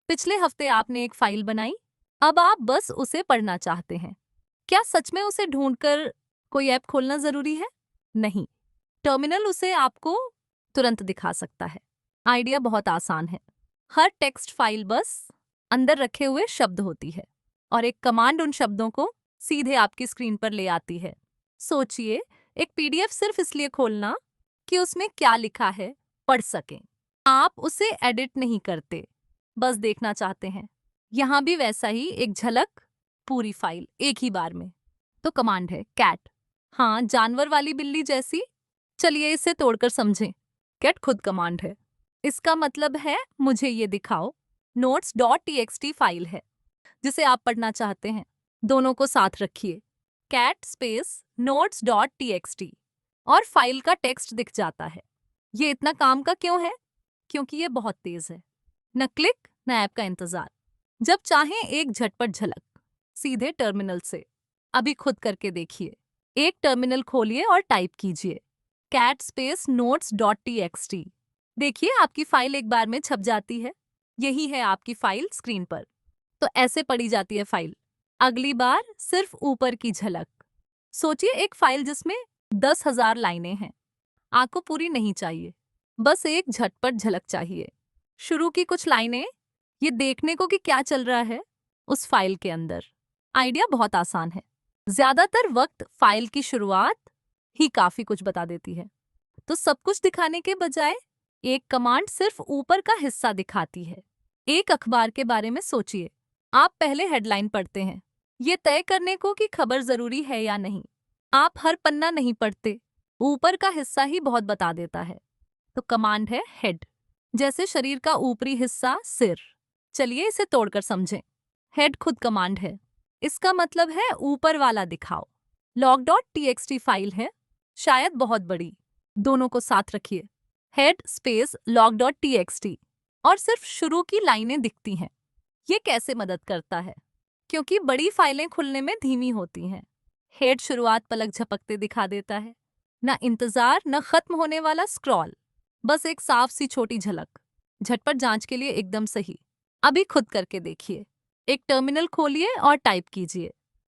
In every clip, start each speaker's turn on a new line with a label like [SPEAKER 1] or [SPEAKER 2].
[SPEAKER 1] पिछले हफ्ते आपने एक फाइल बनाई, अब आप बस उसे पढ़ना चाहते हैं। क्या सच में उसे ढूंढकर कोई ऐप खोलना जरूरी है? नहीं, टर्मिनल उसे आपको तुरंत दिखा सकता है। आइडिया बहुत आसान है। हर टेक्स्ट फाइल बस अंदर रखे हुए शब्द होती है और एक कमांड उन शब्दों को सीधे आपकी स्क्रीन पर ले आती है। सोचिए, एक पीडीएफ सिर्फ इसलिए खोलना कि उसमें क्या लिखा है पढ़ सकें। आप उसे एडिट नहीं करते, बस देखना चाहते हैं। यहाँ भी वैसा ही, एक झलक, पूरी फाइल एक ही बार में। तो कमांड है कैट। हाँ, जानवर वाली बिल्ली जैसी। चलिए इसे तोड़कर समझें। कैट खुद कमांड है। इसका मतलब है मुझे ये दिखाओ। नोट्स डॉट टीएक्सटी फाइल है जिसे आप पढ़ना चाहते हैं। दोनों को साथ रखिए, cat space notes dot TXT, और फाइल का टेक्स्ट दिख जाता है। ये इतना काम का क्यों है? क्योंकि ये बहुत तेज है। न क्लिक न ऐप का इंतजार। जब चाहें एक झटपट झलक, सीधे टर्मिनल से। अभी खुद करके देखिए। एक टर्मिनल खोलिए और टाइप कीजिए cat space notes dot TXT. देखिए आपकी फाइल एक बार में छप जाती है। यही है आपकी फाइल स्क्रीन पर। तो ऐसे पढ़ी जाती है फाइल। अगली बार सिर्फ ऊपर की झलक। सोचिए, एक फाइल जिसमें 10,000 लाइनें हैं। आपको पूरी नहीं चाहिए, बस एक झटपट झलक चाहिए। शुरू की कुछ लाइनें, ये देखने को कि क्या चल रहा है उस फाइल के अंदर। आइडिया बहुत आसान है। ज्यादातर वक्त फाइल की शुरुआत ही काफी कुछ बता देती है। तो सब कुछ दिखाने के बजाय एक कमांड सिर्फ ऊपर का हिस्सा दिखाती है। एक अखबार के बारे में सोचिए। आप पहले हेडलाइन पढ़ते हैं, ये तय करने को कि खबर जरूरी है या नहीं। आप हर पन्ना नहीं पढ़ते, ऊपर का हिस्सा ही बहुत बता देता है। तो कमांड है हेड, जैसे शरीर का ऊपरी हिस्सा सिर। चलिए इसे तोड़कर समझें। हेड खुद कमांड है। इसका मतलब है ऊपर वाला दिखाओ। लॉग डॉट टीएक्सटी फाइल है, शायद बहुत बड़ी। दोनों को साथ रखिए, head space log dot TXT, और सिर्फ शुरू की लाइनें दिखती हैं। ये कैसे मदद करता है? क्योंकि बड़ी फाइलें खुलने में धीमी होती हैं। हेड शुरुआत पलक झपकते दिखा देता है। न इंतजार न खत्म होने वाला स्क्रॉल, बस एक साफ सी छोटी झलक। झटपट जांच के लिए एकदम सही। अभी खुद करके देखिए। एक टर्मिनल खोलिए और टाइप कीजिए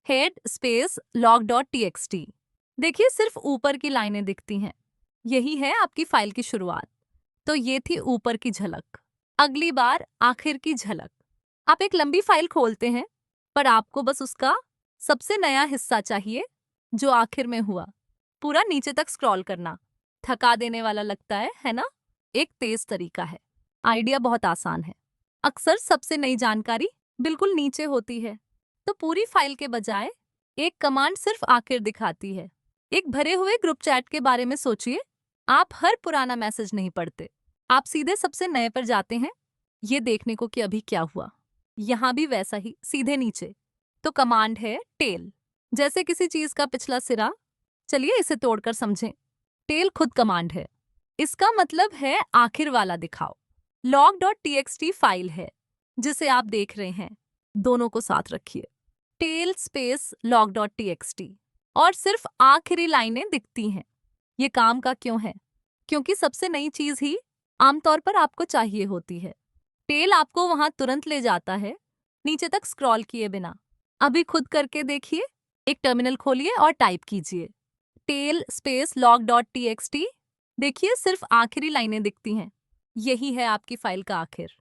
[SPEAKER 1] head space log dot TXT. देखिए सिर्फ ऊपर की लाइनें दिखती हैं। यही है आपकी फाइल की शुरुआत। तो ये थी ऊपर की झलक। अगली बार आखिर की झलक। आप एक लंबी फाइल खोलते हैं, पर आपको बस उसका सबसे नया हिस्सा चाहिए जो आखिर में हुआ। पूरा नीचे तक स्क्रॉल करना थका देने वाला लगता है ना? एक तेज तरीका है। आइडिया बहुत आसान है। अक्सर सबसे नई जानकारी बिल्कुल नीचे होती है। तो पूरी फाइल के बजाय एक कमांड सिर्फ आखिर दिखाती है। एक भरे हुए ग्रुप चैट के बारे में सोचिए। आप हर पुराना मैसेज नहीं पढ़ते, आप सीधे सबसे नए पर जाते हैं, ये देखने को कि अभी क्या हुआ। यहाँ भी वैसा ही, सीधे नीचे। तो कमांड है टेल, जैसे किसी चीज का पिछला सिरा। चलिए इसे तोड़कर समझें। टेल खुद कमांड है। इसका मतलब है आखिर वाला दिखाओ। लॉग डॉट टीएक्सटी फाइल है जिसे आप देख रहे हैं। दोनों को साथ रखिए, tail space log dot TXT, और सिर्फ आखिरी लाइनें दिखती हैं। ये काम का क्यों है? क्योंकि सबसे नई चीज ही आमतौर पर आपको चाहिए होती है। टेल आपको वहां तुरंत ले जाता है, नीचे तक स्क्रॉल किए बिना। अभी खुद करके देखिए। एक टर्मिनल खोलिए और टाइप कीजिए tail space log dot TXT. देखिए सिर्फ आखिरी लाइनें दिखती हैं। यही है आपकी फाइल का आखिर।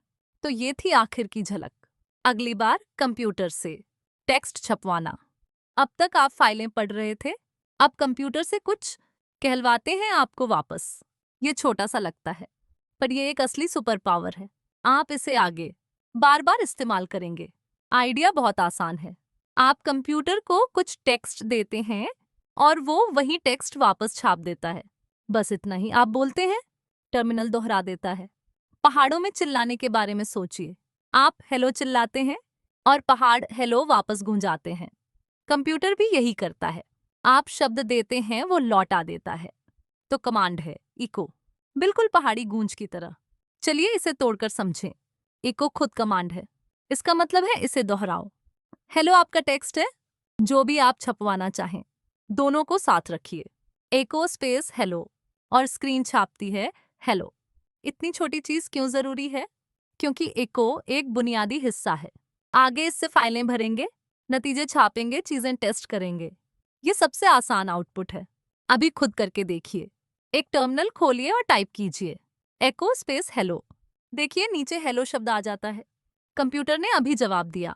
[SPEAKER 1] तो ये थी आखिर की झलक। अगली बार कंप्यूटर से टेक्स्ट छपवाना। अब तक आप फाइलें पढ़ रहे थे, अब कंप्यूटर से कुछ कहलवाते हैं आपको वापस। ये छोटा सा लगता है, पर ये एक असली सुपर पावर है। आप इसे आगे बार बार इस्तेमाल करेंगे। आइडिया बहुत आसान है। आप कंप्यूटर को कुछ टेक्स्ट देते हैं और वो वही टेक्स्ट वापस छाप देता है। बस इतना ही आप बोलते हैं, टर्मिनल दोहरा देता है। पहाड़ों में चिल्लाने के बारे में सोचिए। आप हेलो चिल्लाते हैं और पहाड़ हेलो वापस गूंजाते हैं। कंप्यूटर भी यही करता है। आप शब्द देते हैं, वो लौटा देता है। तो कमांड है इको, बिल्कुल पहाड़ी गूंज की तरह। चलिए इसे तोड़कर समझें। इको खुद कमांड है। इसका मतलब है इसे दोहराओ। हेलो आपका टेक्स्ट है, जो भी आप छपवाना चाहें। दोनों को साथ रखिए, एको स्पेस हेलो, और स्क्रीन छापती है हेलो। इतनी छोटी चीज क्यों जरूरी है? क्योंकि एको एक बुनियादी हिस्सा है। आगे इससे फाइलें भरेंगे, नतीजे छापेंगे, चीजें टेस्ट करेंगे। ये सबसे आसान आउटपुट है। अभी खुद करके देखिए। एक टर्मिनल खोलिए और टाइप कीजिए एको स्पेस हेलो। देखिए नीचे हेलो शब्द आ जाता है। कंप्यूटर ने अभी जवाब दिया।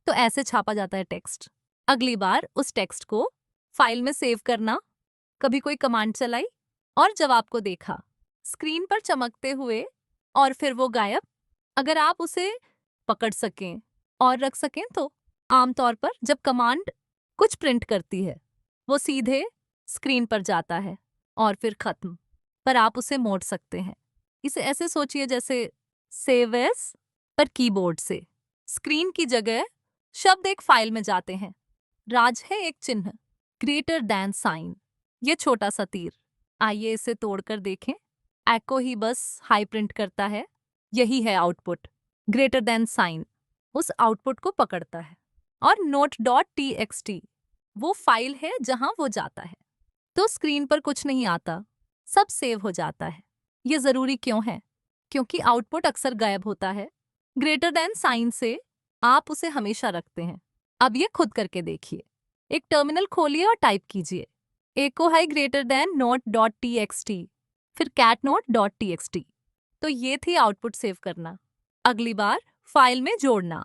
[SPEAKER 1] तो ऐसे छापा जाता है टेक्स्ट। अगली बार उस टेक्स्ट को फाइल में सेव करना। कभी कोई कमांड चलाई और जवाब को देखा, स्क्रीन पर चमकते हुए, और फिर वो गायब। अगर आप उसे पकड़ सकें और रख सकें तो आमतौर पर जब कमांड कुछ प्रिंट करती है वो सीधे स्क्रीन पर जाता है और फिर खत्म। पर आप उसे मोड़ सकते हैं। इसे ऐसे सोचिए जैसे सेव एज, पर कीबोर्ड से। स्क्रीन की जगह शब्द एक फाइल में जाते हैं। राज है एक चिन्ह, ग्रेटर दैन साइन, ये छोटा सा तीर। आइए इसे तोड़कर देखें। एको ही बस हाई प्रिंट करता है। यही है आउटपुट। ग्रेटर देन साइन उस आउटपुट को पकड़ता है और नोट डॉट टीएक्सटी वो फाइल है जहां वो जाता है। तो स्क्रीन पर कुछ नहीं आता, सब सेव हो जाता है। ये जरूरी क्यों है? क्योंकि आउटपुट अक्सर गायब होता है। ग्रेटर देन साइन से आप उसे हमेशा रखते हैं। अब ये खुद करके देखिए। एक टर्मिनल खोलिए और टाइप कीजिए echo hi greater than note dot TXT, फिर कैट नोट डॉट टीएक्सटी। तो ये थी आउटपुट सेव करना। अगली बार फाइल में जोड़ना।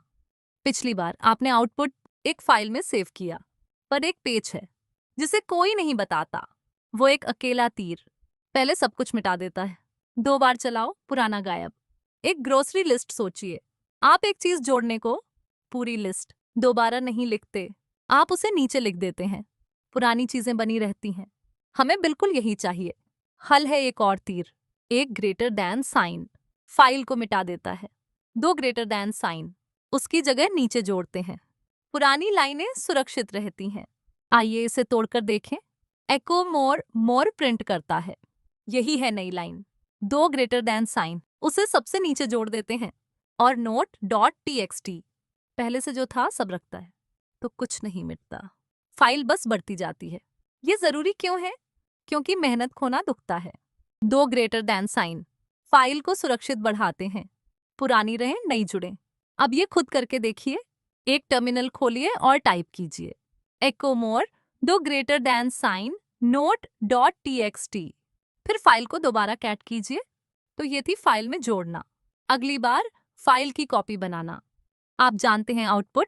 [SPEAKER 1] पिछली बार आपने आउटपुट एक फाइल में सेव किया, पर एक पेज है जिसे कोई नहीं बताता। वो एक अकेला तीर पहले सब कुछ मिटा देता है। 2 बार चलाओ, पुराना गायब। एक ग्रोसरी लिस्ट सोचिए। आप एक चीज जोड़ने को पूरी लिस्ट दोबारा नहीं लिखते, आप उसे नीचे लिख देते हैं। पुरानी चीजें बनी रहती हैं। हमें बिल्कुल यही चाहिए। हल है एक और तीर, एक ग्रेटर दैन साइन फाइल को मिटा देता है। 2 ग्रेटर दैन साइन उसकी जगह नीचे जोड़ते हैं। पुरानी लाइनें सुरक्षित रहती हैं। आइए इसे तोड़कर देखें। एको मोर मोर प्रिंट करता है। यही है नई लाइन। 2 ग्रेटर दैन साइन उसे सबसे नीचे जोड़ देते हैं और नोट डॉट टीएक्सटी पहले से जो था सब रखता है। तो कुछ नहीं मिटता, फाइल बस बढ़ती जाती है। ये जरूरी क्यों है? क्योंकि मेहनत खोना दुखता है। 2 ग्रेटर दैन साइन फाइल को सुरक्षित बढ़ाते हैं। पुरानी रहे, नई जुड़े। अब ये खुद करके देखिए। एक टर्मिनल खोलिए और टाइप कीजिए echo more 2 greater than sign note dot TXT, फिर फाइल को दोबारा कैट कीजिए। तो ये थी फाइल में जोड़ना। अगली बार फाइल की कॉपी बनाना। आप जानते हैं आउटपुट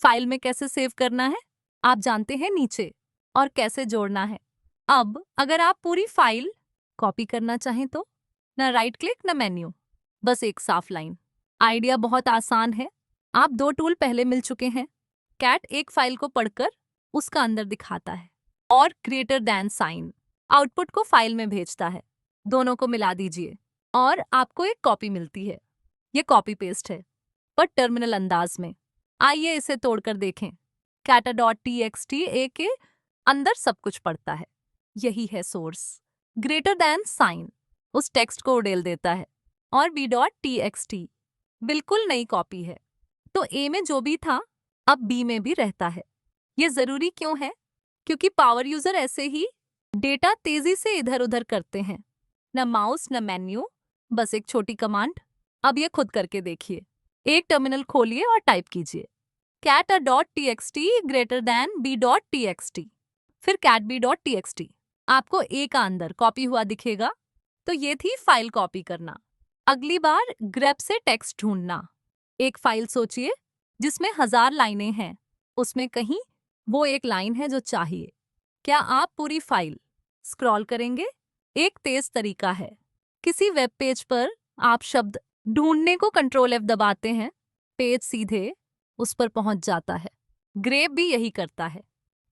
[SPEAKER 1] फाइल में कैसे सेव करना है, आप जानते हैं नीचे और कैसे जोड़ना है। अब अगर आप पूरी फाइल कॉपी करना चाहें तो ना राइट क्लिक ना मेन्यू, बस एक साफ लाइन। आइडिया बहुत आसान है। आप 2 टूल पहले मिल चुके हैं। कैट एक फाइल को पढ़कर उसका अंदर दिखाता है और ग्रेटर दैन साइन आउटपुट को फाइल में भेजता है। दोनों को मिला दीजिए और आपको एक कॉपी मिलती है। ये कॉपी पेस्ट है, पर टर्मिनल अंदाज में। आइए इसे तोड़कर देखें। कैटा डॉट टीएक्सटी ए के अंदर सब कुछ पढ़ता है। यही है सोर्स। ग्रेटर दैन साइन उस टेक्स्ट को उड़ेल देता है और बी डॉट टीएक्सटी बिल्कुल नई कॉपी है। तो ए में जो भी था अब बी में भी रहता है। ये जरूरी क्यों है? क्योंकि पावर यूजर ऐसे ही डेटा तेजी से इधर उधर करते हैं। न माउस न मेन्यू, बस एक छोटी कमांड। अब ये खुद करके देखिए। एक टर्मिनल खोलिए और टाइप कीजिए cat a dot TXT greater than B dot TXT, फिर कैट बी डॉट टीएक्सटी। आपको ए का अंदर कॉपी हुआ दिखेगा। तो ये थी फाइल कॉपी करना। अगली बार ग्रेप से टेक्स्ट ढूंढना। एक फाइल सोचिए जिसमें 1000 लाइनें हैं। उसमें कहीं वो एक लाइन है जो चाहिए। क्या आप पूरी फाइल स्क्रॉल करेंगे? एक तेज तरीका है। किसी वेब पेज पर आप शब्द ढूंढने को कंट्रोल F दबाते हैं, पेज सीधे उस पर पहुंच जाता है। ग्रेप भी यही करता है,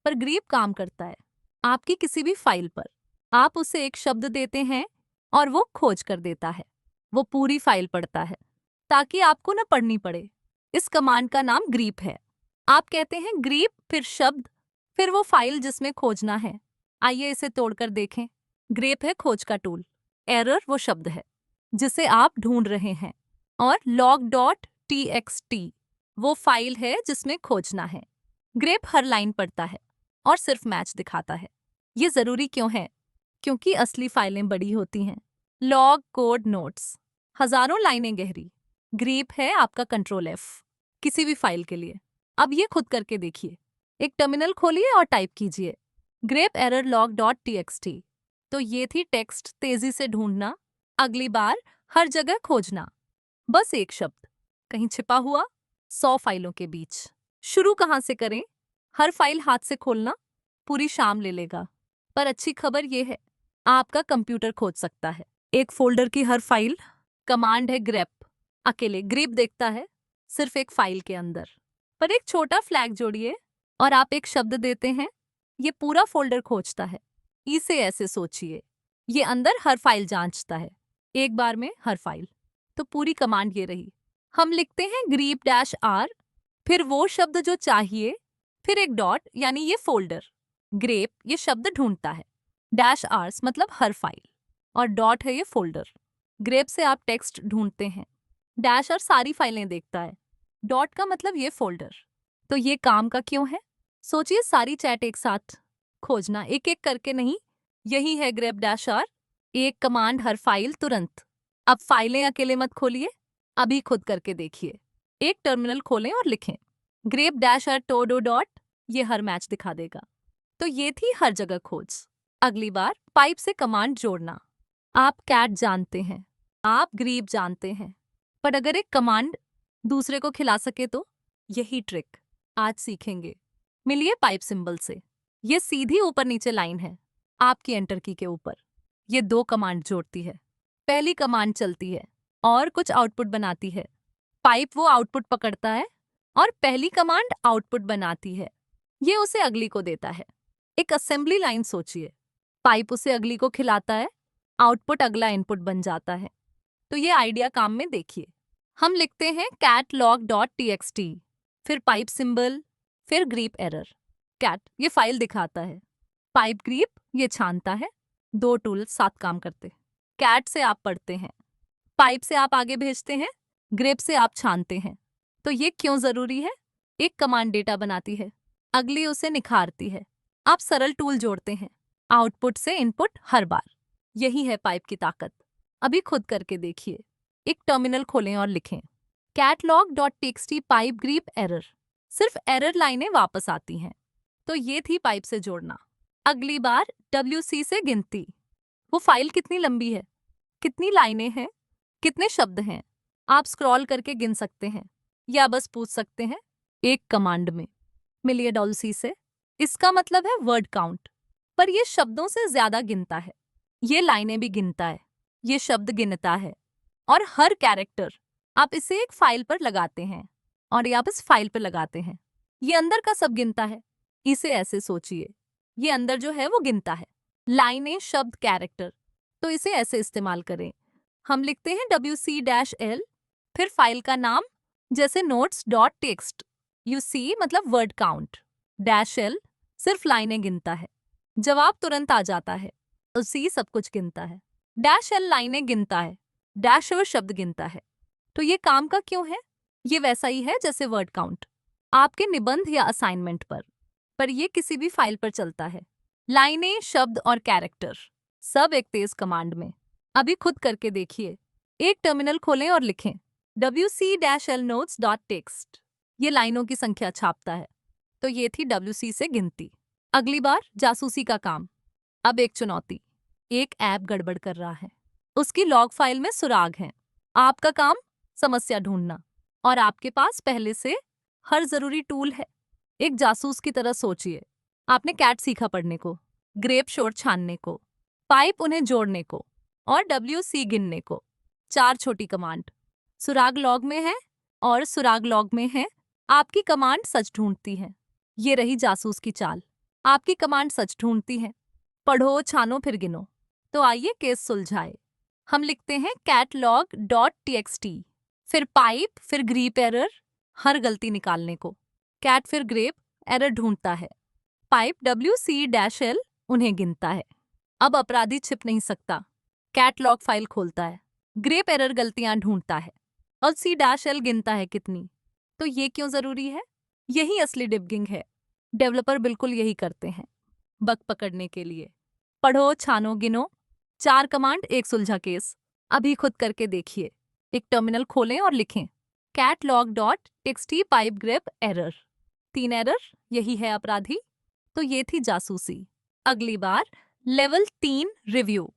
[SPEAKER 1] पर ग्रीप काम करता है आपकी किसी भी फाइल पर। आप उसे एक शब्द देते हैं और वो खोज कर देता है। वो पूरी फाइल पढ़ता है ताकि आपको न पढ़नी पड़े। इस कमांड का नाम ग्रीप है। आप कहते हैं ग्रीप, फिर शब्द, फिर वो फाइल जिसमें खोजना है। आइए इसे तोड़कर देखें। ग्रेप है खोज का टूल, एरर वो शब्द है जिसे आप ढूंढ रहे हैं, और लॉग डॉट टीएक्सटी वो फाइल है जिसमें खोजना है। ग्रेप हर लाइन पढ़ता है और सिर्फ मैच दिखाता है। ये जरूरी क्यों है? क्योंकि असली फाइलें बड़ी होती हैं। लॉग, कोड, नोट्स हजारों लाइनें गहरी। ग्रीप है आपका कंट्रोल F किसी भी फाइल के लिए। अब ये खुद करके देखिए। एक टर्मिनल खोलिए और टाइप कीजिए grep error log dot txt। तो ये थी टेक्स्ट तेजी से ढूंढना, अगली बार हर जगह खोजना। बस एक शब्द कहीं छिपा हुआ 100 फाइलों के बीच। शुरू कहाँ से करें? हर फाइल हाथ से खोलना पूरी शाम ले लेगा, पर अच्छी खबर ये है आपका कंप्यूटर खोज सकता है एक फोल्डर की हर फाइल। कमांड है ग्रेप, अकेले ग्रीप देखता है सिर्फ एक फाइल के अंदर। पर एक छोटा फ्लैग जोड़िए और आप एक शब्द देते हैं, ये पूरा फोल्डर खोजता है। इसे ऐसे सोचिए, ये अंदर हर फाइल जांचता है, एक बार में हर फाइल। तो पूरी कमांड ये रही। हम लिखते हैं ग्रीप डैश आर, फिर वो शब्द जो चाहिए, फिर एक डॉट यानी ये फोल्डर। ग्रेप ये शब्द ढूंढता है, डैश आर्स मतलब हर फाइल, और डॉट है ये फोल्डर। ग्रेप से आप टेक्स्ट ढूंढते हैं, डैश और सारी फाइलें देखता है, डॉट का मतलब ये फोल्डर। तो ये काम का क्यों है? सोचिए, सारी चैट एक साथ खोजना, एक एक करके नहीं। यही है ग्रेप डैश आर, एक कमांड हर फाइल तुरंत। अब फाइलें अकेले मत खोलिए, अभी खुद करके देखिए। एक टर्मिनल खोलें और लिखें grep dash R todo dot, ये हर मैच दिखा देगा। तो ये थी हर जगह खोज। अगली बार पाइप से कमांड जोड़ना। आप कैट जानते हैं, आप ग्रीप जानते हैं, पर अगर एक कमांड दूसरे को खिला सके तो? यही ट्रिक आज सीखेंगे। मिलिए पाइप सिंबल से। ये सीधी ऊपर नीचे लाइन है आपकी एंटर की के ऊपर। ये 2 कमांड जोड़ती है। पहली कमांड चलती है और कुछ आउटपुट बनाती है। पाइप वो आउटपुट पकड़ता है और पहली कमांड आउटपुट बनाती है, ये उसे अगली को देता है। एक असेंबली लाइन सोचिए, पाइप उसे अगली को खिलाता है, आउटपुट अगला इनपुट बन जाता है। तो ये आइडिया काम में देखिए। हम लिखते हैं cat log डॉट txt, फिर पाइप सिंबल, फिर ग्रीप एरर। कैट ये फाइल दिखाता है, पाइप ग्रीप ये छानता है। 2 टूल साथ काम करते। कैट से आप पढ़ते हैं, पाइप से आप आगे भेजते हैं, ग्रेप से आप छानते हैं। तो ये क्यों जरूरी है? एक कमांड डेटा बनाती है, अगली उसे निखारती है। आप सरल टूल जोड़ते हैं, आउटपुट से इनपुट हर बार। यही है पाइप की ताकत। अभी खुद करके देखिए। एक टर्मिनल खोलें और लिखें catlog.txt पाइप ग्रीप एरर। सिर्फ एरर लाइनें वापस आती हैं। तो ये थी पाइप से जोड़ना। अगली बार WC से गिनती। वो फाइल कितनी लंबी है, कितनी लाइनें हैं, कितने शब्द हैं, आप स्क्रॉल करके गिन सकते हैं या बस पूछ सकते हैं एक कमांड में। मिलिए WC से, इसका मतलब है वर्ड काउंट, पर ये शब्दों से ज्यादा गिनता है। ये लाइनें भी गिनता है, ये शब्द गिनता है, और हर कैरेक्टर आप इसे एक फाइल पर लगाते हैं और ये आप इस फाइल पर लगाते हैं, ये अंदर का सब गिनता है। इसे ऐसे सोचिए, ये अंदर जो है वो गिनता है, लाइनें, शब्द, कैरेक्टर। तो इसे ऐसे इस्तेमाल करें। हम लिखते हैं WC-L, फिर फाइल का नाम जैसे notes.txt, UC मतलब वर्ड काउंट, -L सिर्फ लाइनें गिनता है, जवाब तुरंत आ जाता है। C सब कुछ गिनता है, -L लाइनें गिनता है, -O शब्द गिनता है। तो ये काम का क्यों है? ये वैसा ही है जैसे वर्ड काउंट आपके निबंध या असाइनमेंट पर ये किसी भी फाइल पर चलता है। लाइनें, शब्द और कैरेक्टर सब एक तेज कमांड में। अभी खुद करके देखिए। एक टर्मिनल खोलें और लिखें WC-L notes.txt। ये लाइनों की संख्या छापता है। तो ये थी WC से गिनती। अगली बार जासूसी का काम। अब एक चुनौती, एक ऐप गड़बड़ कर रहा है, उसकी लॉग फाइल में सुराग हैं। आपका काम समस्या ढूंढना, और आपके पास पहले से हर जरूरी टूल है। एक जासूस की तरह सोचिए, आपने कैट सीखा पढ़ने को, ग्रेप शोर छानने को, पाइप उन्हें जोड़ने को, और WC गिनने को। 4 छोटी कमांड। सुराग लॉग में है और सुराग लॉग में है। आपकी कमांड सच ढूंढती है। ये रही जासूस की चाल। आपकी कमांड सच ढूंढती है, पढ़ो, छानो, फिर गिनो। तो आइए केस सुलझाए। हम लिखते हैं catlog.txt, फिर पाइप, फिर ग्रीप एरर, हर गलती निकालने को। कैट फिर ग्रेप एरर ढूंढता है, पाइप WC-L उन्हें गिनता है। अब अपराधी छिप नहीं सकता। कैटलॉग फाइल खोलता है, ग्रेप एरर गलतियां ढूंढता है, और C-L गिनता है कितनी। तो ये क्यों जरूरी है? यही असली डिबगिंग है। डेवलपर बिल्कुल यही करते हैं बग पकड़ने के लिए। पढ़ो, छानो, गिनो। 4 कमांड, एक सुलझा केस। अभी खुद करके देखिए। एक टर्मिनल खोलें और लिखें catlog.txt pipe grep error। 3 error, यही है अपराधी। तो ये थी जासूसी। अगली बार लेवल 3 रिव्यू।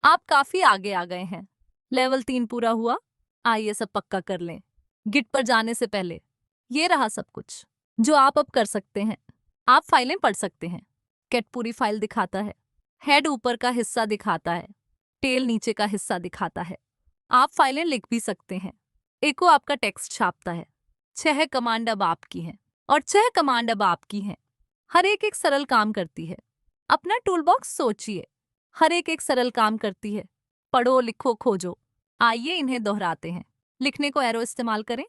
[SPEAKER 1] आप काफी आगे आ गए हैं। लेवल 3 पूरा हुआ। आइए सब पक्का कर लें। गिट पर जाने से पहले ये रहा सब कुछ जो आप अब कर सकते हैं। आप फाइलें पढ़ सकते हैं। कैट पूरी फाइल दिखाता है। हेड ऊपर का हिस्सा दिखाता है। टेल नीचे का हिस्सा दिखाता है। आप फाइलें लिख भी सकते हैं। एको आपका टेक्स्ट छापता है। 6 कमांड अब आपकी हैं और 6 कमांड अब आपकी हैं। हर एक सरल काम करती है। अपना टूलबॉक्स सोचिए। हर एक सरल काम करती है। पढ़ो, लिखो, खोजो। आइए इन्हें दोहराते हैं। लिखने को एरो इस्तेमाल करें।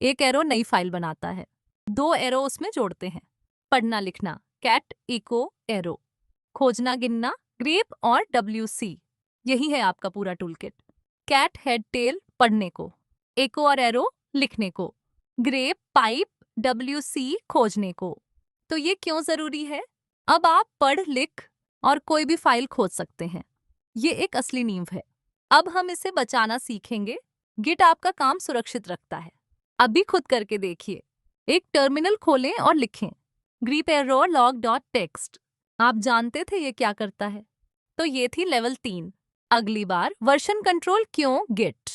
[SPEAKER 1] एक एरो नई फाइल बनाता है। 2 एरो उसमें जोड़ते हैं। पढ़ना लिखना कैट इको एरो। खोजना गिनना ग्रेप और WC। यही है आपका पूरा टूलकिट। कैट हेड टेल पढ़ने को, एको और एरो लिखने को, ग्रेप पाइप WC खोजने को। तो ये क्यों जरूरी है? अब आप पढ़ लिख और कोई भी फाइल खोज सकते हैं। ये एक असली नींव है। अब हम इसे बचाना सीखेंगे। गिट आपका काम सुरक्षित रखता है। अभी खुद करके देखिए। एक टर्मिनल खोलें और लिखें greperrorlog.txt। आप जानते थे ये क्या करता है? तो ये थी लेवल 3। अगली बार वर्जन कंट्रोल क्यों गिट।